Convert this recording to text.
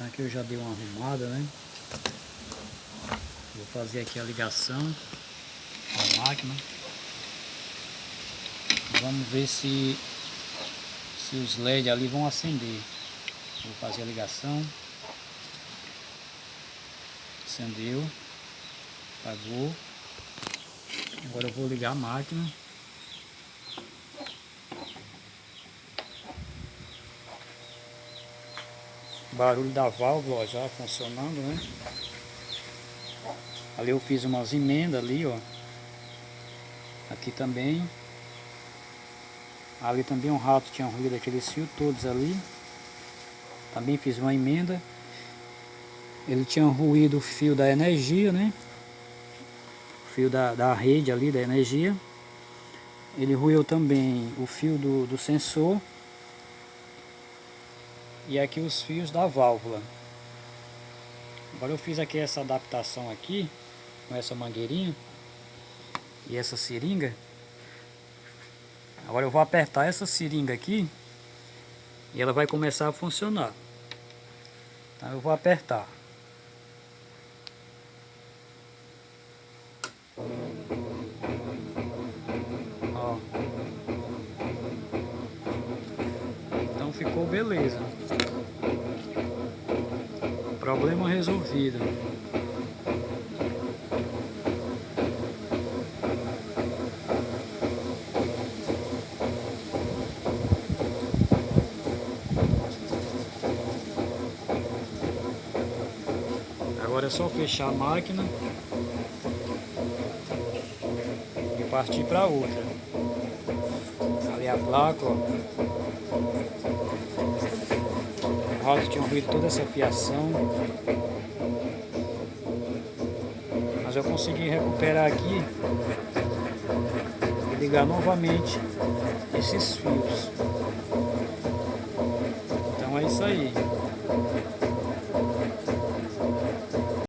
Então aqui eu já dei uma arrumada, né? Vou fazer aqui a ligação da máquina. Vamos ver se os LED ali vão acender. Vou fazer a ligação. Acendeu. Apagou. Agora eu vou ligar a máquina. Barulho da válvula, ó, já funcionando, né? Ali eu fiz umas emendas ali, ó. Aqui também. Ali também um rato tinha ruído aqueles fios todos ali. Também fiz uma emenda. Ele tinha ruído o fio da energia, né? O fio da rede ali da energia. Ele ruiu também o fio do sensor. E aqui os fios da válvula. Agora eu fiz aqui essa adaptação aqui, com essa mangueirinha e essa seringa. Agora eu vou apertar essa seringa aqui e ela vai começar a funcionar. Então eu vou apertar. Ó. Então ficou beleza. Problema resolvido. Agora é só fechar a máquina e partir para outra. Ali a placa, ó. O rato tinha ruído toda essa fiação, mas eu consegui recuperar aqui e ligar novamente esses fios. Então é isso aí.